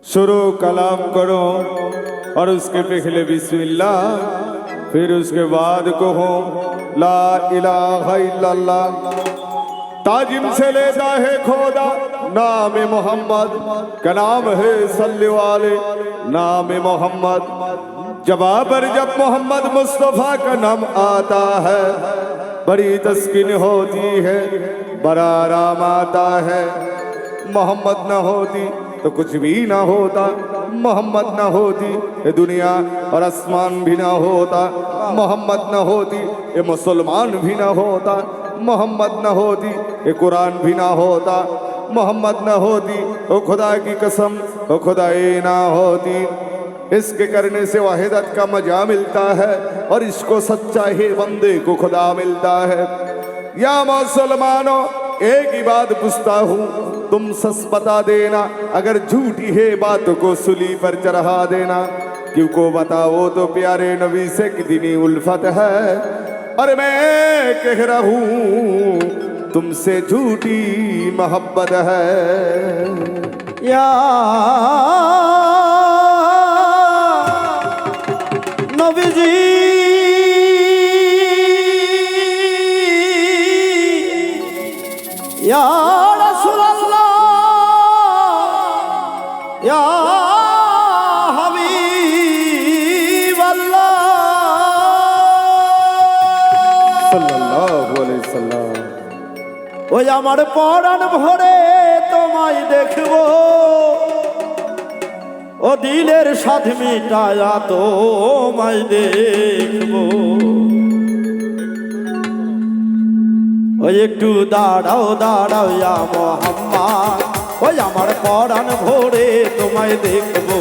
शुरू कलाम करो और उसके पहले बिस्मिल्लाह, फिर उसके बाद कहो ला इलाहा इल्लल्लाह। ताजिम से लेता है खोदा नाम मोहम्मद का नाम है सल्ले वाले नाम मोहम्मद। जवाब पर जब मोहम्मद मुस्तफ़ा का नाम आता है बड़ी तस्कीन होती है, बड़ा आराम आता है। मोहम्मद न होती तो कुछ भी ना होता, मोहम्मद न होती ये दुनिया और आसमान भी ना होता, मोहम्मद न होती ये मुसलमान भी ना होता, मोहम्मद न होती ये कुरान भी ना होता, मोहम्मद न होती वो खुदा की कसम वो खुदाई ना होती। इसके करने से वाहिदत का मजा मिलता है और इसको सच्चा ही बंदे को खुदा मिलता है। या मुसलमानों एक ही बात पूछता हूँ, तुम सच बता देना, अगर झूठी है बातों को सूली पर चढ़ा देना। क्योंकि बताओ तो प्यारे नबी से कितनी उल्फत है, और मैं कह रहा हूँ तुमसे झूठी मोहब्बत है। या नबी जी या रसूल अल्लाह या हबीब अल्लाह सल्लल्लाहु अलैहि वसल्लम। ওই আমার পরাণ ভরে তোমায় দেখবো, ও দিলের স্বাদ মিটায়া তোমায় দেখবো। ওই একটু দাঁড়াও দাঁড়াও ইয়া মোহাম্মদ, ওই আমার পরাণ ভরে তোমায় দেখবো।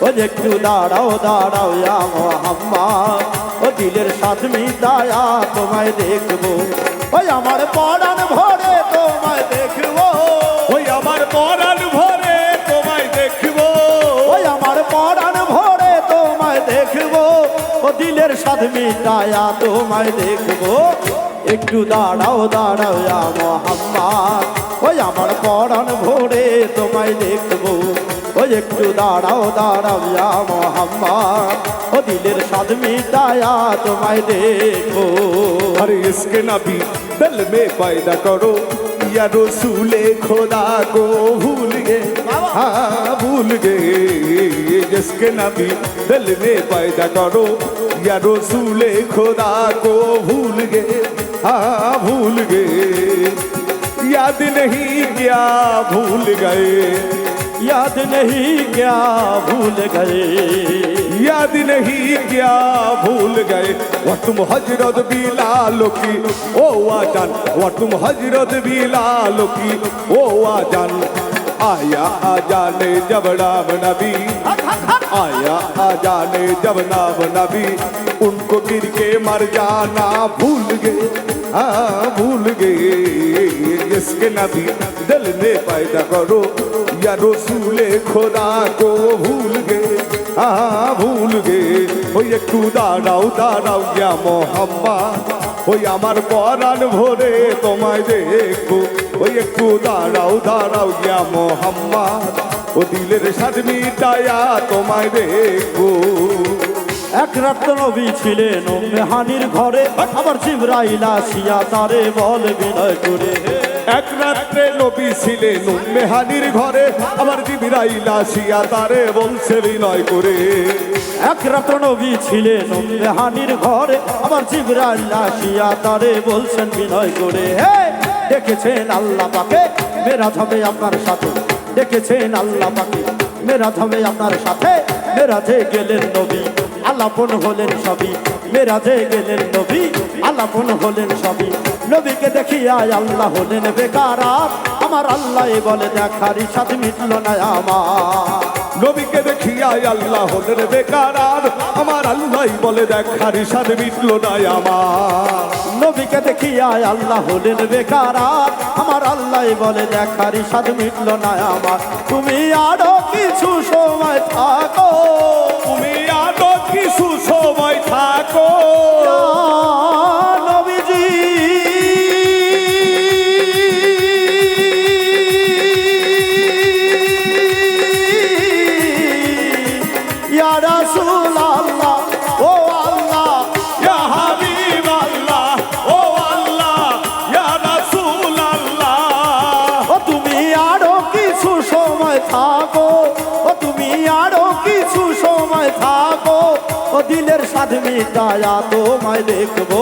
ওই একটু দাঁড়াও দাঁড়াও ইয়া মোহাম্মদ, ও দিলের স্বাদ মিটায়া তোমায় দেখবো। ওই আমার পরাণ ভরে তোমায় দেখবো, ওই আমার পরাণ ভরে তোমায় দেখবো, ওই আমার পরাণ ভরে তোমায় দেখবো। ও দিলের স্বাদ মিটায়া তোমায় দেখবো। একটু দাঁড়াও দাঁড়াও ইয়া মোহাম্মদ, ওই আমার পরাণ ভরে তোমায় দেখবো। ওই একটু দাঁড়াও দাঁড়াও ইয়া মোহাম্মদ, ও দিলের স্বাদ মিটায়া তোমায় দেখবো। अरे इसके नबी दिल में पैदा करो, या रसूले खुदा को भूल गए, हाँ भूल गए। जिसके नबी दिल में पैदा करो, या रसूले खुदा को भूल गए, हाँ भूल गए। याद नहीं क्या भूल गए, याद नहीं क्या भूल गए, याद नहीं क्या भूल गए। वो तुम हजरत बिलाल की ओ आजान, वो तुम हजरत बिलाल की ओ आजान। आया आजाने जब नाम नबी, आया आजाने जब नाम नबी, उनको गिर के मर जाना भूल गए, हाँ भूल गए। इसके नबी दिल में पैदा करो, या रसूले खुदा को भूल गए, हाँ भूल गए। ওই একটু দাঁড়াও দাঁড়াও ইয়া মোহাম্মদ, ওই আমার পরাণ ভরে তোমায় দেখবো। ওই একটু দাঁড়াও দাঁড়াও ইয়া মোহাম্মদ, ও দিলের স্বাদ মিটায়া তোমায় দেখবো। এক রাত নবী ছিলেন মেহানির ঘরে, আবার জিবরাইল আসিয়া তারে বল বিনয় করে। এক রাত্রে নবী ছিলেন মেহানির ঘরে, আবার জিবরাইল আসিয়া তারে বলছে বিনয় করে। এক রাত নবী ছিলেন মেহানির ঘরে, আবার জিবরাইল আসিয়া তারে বলছেন বিনয় করে। হে দেখেছেন আল্লাহ পাকে মেরাজ হবে আপনার সাথে, দেখেছেন আল্লাহ পাকে মেরাজ হবে আপনার সাথে। মেরাজে গেলেন নবী আলাপন হলেন সবই, মেরাজে গেলেন নবী আলাপন হলেন সবই। নবীকে দেখিয়া আল্লাহ হলেন বেকারাত, আমার আল্লাহ বলে দেখার ইচ্ছা মিটল না আমার। নবীকে দেখিয়া আল্লাহ হলেন বেকারার, আমার আল্লাহ বলে দেখার ইশাদ মিটল না আমার। নবীকে দেখিয়া আল্লাহ হলেন বেকারাত, আমার আল্লাহ বলে দেখার ইচ্ছা মিটল না আমার। তুমি আরো কিছু সময় থাকো, তুমি আরো কিছু সময় থাকো, নবীজি ও দিলের স্বাদ মিটায়া তোমায় দেখবো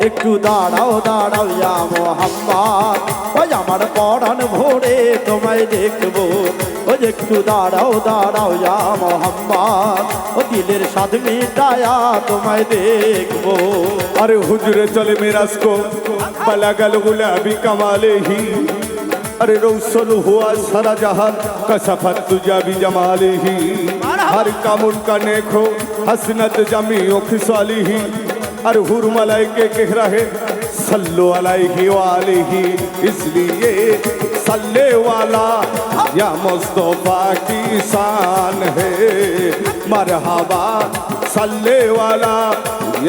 একটু দাঁড়াও দাঁড়াও ইয়া মোহাম্মদ ওই আমার পরাণ ভরে তোমায় দেখবো ওই একটু দাঁড়াও দাঁড়াও ইয়া মোহাম্মদ ও দিলের স্বাদ মিটায়া তোমায় দেখবো अरे हुजरे चले मेराज को पला गल गुलाबी कमाले ही अरे रोशन हुआ सारा जहां कसफत तुझा भी जमाले ही हर कामुन का नेखो हसनत जमी खिसाली ही अरे हुर मलाइके कह रहे सल्लो अलैहि वालेही इसलिए सल्ले वाला या मुस्तफा की शान है मरहबा सल्ले वाला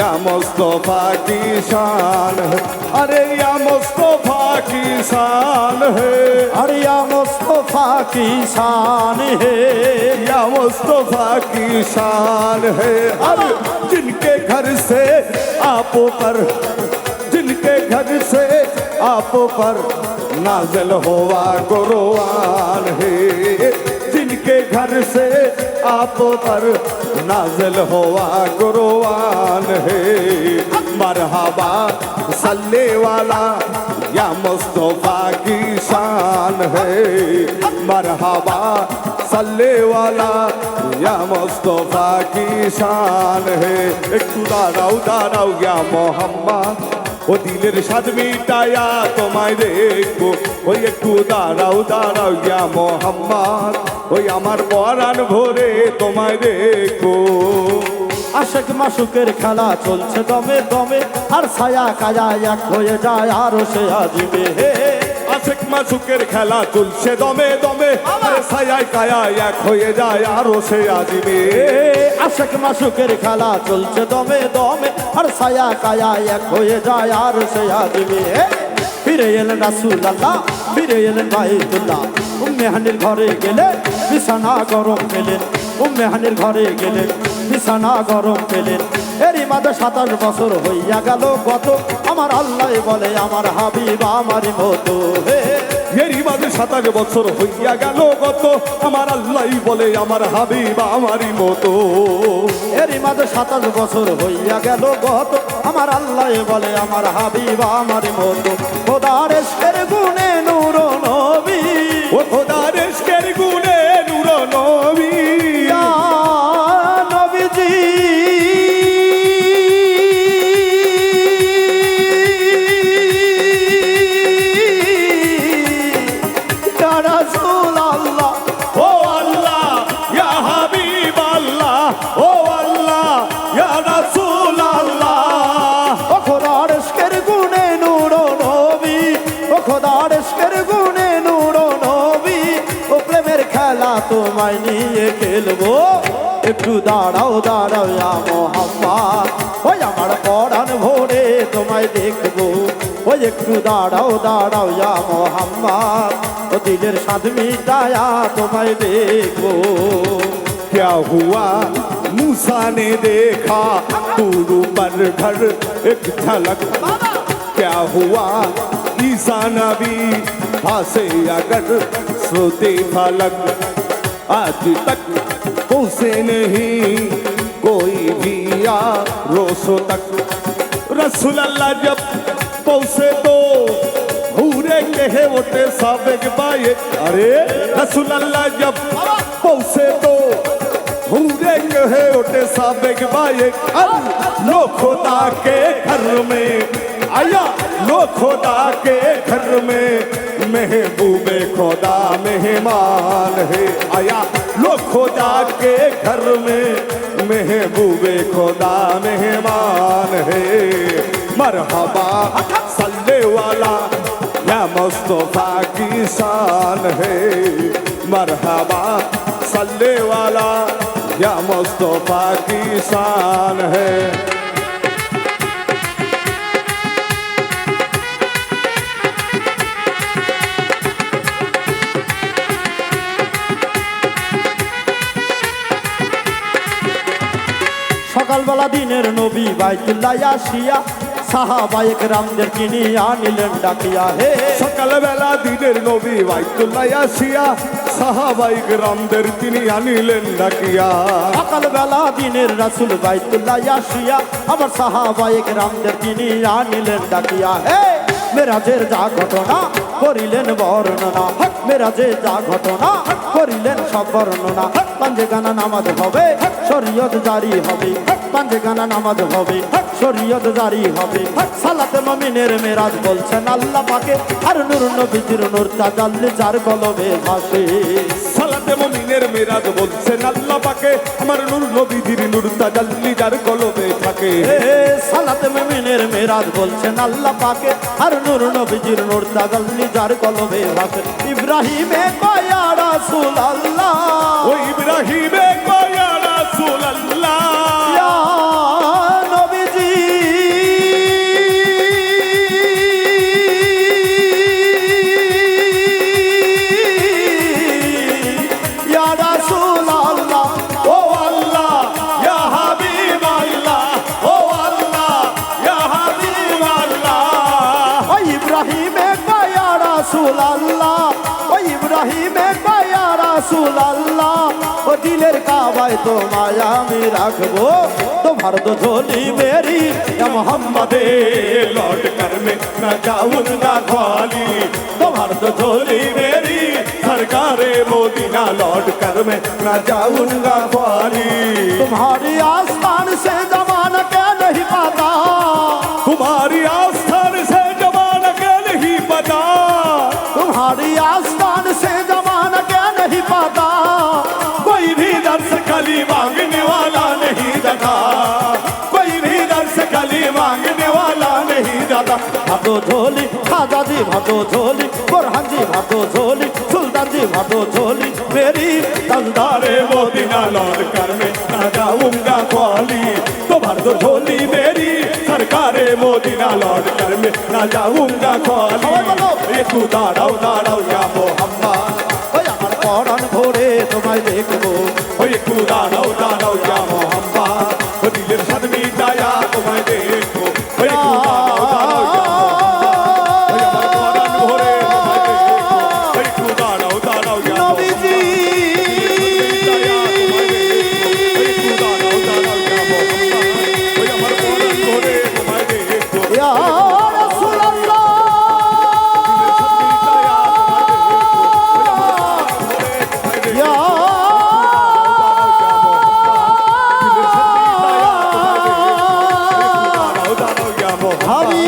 या मुस्तफा की शान है अरे या मुस्तफा की शान है अरे या मुस्तफा की शान है या मुस्तफा की शान है अब जिनके घर से आप पर जिनके घर से आप पर नाज़िल हुआ कुरान है जिनके घर से आप पर नाज़िल हुआ कुरान है मरहबा सल्ले वाला या मुस्तफा की शान है मरहबा सल्ले वाला या मुस्तफा की शान है एक दाराऊ दाराऊ या मोहम्मद ও দিলের স্বাদ মিটায়া তোমায় দেখবো ওই একটু দাঁড়াও দাঁড়াও ইয়া মোহাম্মদ ওই আমার পরাণ ভরে তোমায় দেখবো আশেক মাসুকের খেলা চলছে দমে দমে আর ছায়া কায়া এক হয়ে যায় আরো সে আজিবে হে আশেক মাসুকের খেলা চলছে দমে দমে ছায়ায় কায়া এক হয়ে যায় আরো সে আজিবে আশেক মাসুকের খেলা চলছে দমে দমে আর ছায়া কায়া এক হয়ে যায় আর সে আজিবে ফিরে এলেন রাসূলুল্লাহ ফিরে এলেন বাইতুল্লাহ উম্মে হানির ঘরে গেলে বিছানা গরম পেলেন উম্মে হানির ঘরে গেলেন বিছানা গরম পেলেন এরই মাঝে 27 বছর হইয়া গেল কত আমার আল্লাহ বলে আমার হাবিব আমারই মতো হে এরই মাঝে 27 বছর হইয়া গেল কত আমার আল্লাহ বলে আমার হাবিব আমারই মতো এরই মাঝে 27 বছর হইয়া গেল কত আমার আল্লাহ বলে আমার হাবিব আমারই মতো খোদার ইশকের গুণে নূর নবী ও খোদার ইশকের গুণে নূর নবী ইয়া নবীজি ইয়া রাসূলুল্লাহ ও আল্লাহ ইয়া হাবিব আল্লাহ ও আল্লাহ ইয়া রাসূল আল্লাহ ও খোদার ইশকের গুণে নূর নবী ও খোদার ইশকের গুণে নূর নবী ও প্রেমের খেলা তোমায় নিয়ে খেলবো একটু দাঁড়াও দাঁড়াও ইয়া মোহাম্মদ ওই আমার পরাণ ভরে তোমায় দেখবো ওই একটু দাঁড়াও দাঁড়াও ইয়া মোহাম্মদ ও দিলের স্বাদ মিটায়া তোমায় দেখবো क्या हुआ मूसा ने देखा तूरू पर घर एक झलक क्या हुआ ईसा नबी फांसे अगर सोते फलक आज तक पहुँचे नहीं कोई भी या रोसो तक रसूल अल्लाह जब पहुँचे तो भूरे कहे उठे साबिक बाए अरे रसूल अल्लाह जब पहुँचे तो भूरे कहे उठे साबिक बाए लो खुदा के घर में आया लो खुदा के घर में महबूबे खुदा मेहमान है आया लो खुदा के घर में महबूबे खुदा मेहमान है मरहबा सल्ले वाला या मुस्तफा की शान है मरहबा सल्ले वाला या मुस्तफा की शान है সকালবেলা দিনের নবী বাইতুল্লাহ আসিয়া সাহাবায়ে কেরামদের কিনিয়া নিলেন ডাকিয়া হে সকালবেলা দিনের নবী বাইতুল্লাহ আসিয়া সাহাবাই গ্রামদের তিনি আনিলেন ডাকিয়া সকালবেলা দিনের রাসূল বাইতুল্লাহ আসিয়া আমার সাহাবায়ে কেরামদের তিনি আনিলেন ডাকিয়া। হে মেরাজের যা ঘটনা করিলেন বর্ণনা, মেরাজের যা ঘটনা করিলেন সব বর্ণনা। পাঞ্জে গানা নামাজ হবে শরীয়ত জারি হবে, পাঞ্জে গানা নামাজ হবে শরীয়ত জারি হবে। সালাতে মুমিনের মেরাজ বলছেন আল্লাহ পাকে, আর নূর নবীজির নূর তাজাল্লি যার কলবে ভাসে। সালাতে মুমিনের মেরাজ বলছেন আল্লাহ পাকে, আমার নূর নবীজির নূর তাজাল্লি যার কলবে থাকে। সালাতে মুমিনের মেরাজ বলছেন আল্লাহ পাকে, আর নূর নবীজির নূর তাজাল্লি যার কলবে ভাসে। ইব্রাহিমে কয়া রাসূলুল্লাহ, ও ইব্রাহিমে কয়া রাসূলুল্লাহ, ইয়া নবীজি ইয়া রাসূলুল্লাহ, ও আল্লাহ ইয়া হাবিব আল্লাহ, ও আল্লাহ ইয়া হাবিব আল্লাহ। ও ইব্রাহিমে কয়া রাসূলুল্লাহ, ও ইব্রাহিমে কয়া রাসূলুল্লাহ, ও দিলের কাবায় তোমায় আমি রাখবো, তোমার তো ঝোলি মেরি ইয়া মুহাম্মদে लौट कर मैं न जाऊंगा खाली, তোমার তো ঝোলি मेरी सरकार मोदीना लौट कर मैं न जाऊंगा खाली। तुम्हारी आस्थान से जमाना क्या नहीं पाता, तुम्हारी आस्थान से जमाना क्या नहीं पता, तुम्हारी आस्थान से जमाना क्या नहीं पाता। कोई भी दर्श खाली मांगने वाला नहीं जाता, कोई भी दर्श खाली मांगने वाला नहीं जाता। भादो झोली खाजा जी भादो झोली, बुरहान जी भादो झोली, सुल्तान जी भादो झोली मेरी दलदारे मोदीना लौट कर मैं न जाऊंगा खाली, तुम्हारी तो झोली मेरी सरकारे मोदीना लौट कर मैं न जाऊंगा खाली। ये तू दाड़ाओ दाड़ाओ या मोहम्मद, ওই আমার পরাণ ভরে তোমায় দেখবো, ওই একটু দাঁড়াও দাঁড়াও ইয়া মোহাম্মদ, ও দিলের সাথে মিটায়া তোমায় দেখো, ওই একটু দাঁড়াও দাঁড়াও ইয়া মোহাম্মদ, ওই আমার পরাণ ভরে তোমায় দেখো, ওই একটু দাঁড়াও দাঁড়াও ইয়া নবীজি ওই আমার পরাণ ভরে তোমায় দেখো, ইয়া রাসূলুল্লাহ, ইয়া হাবিব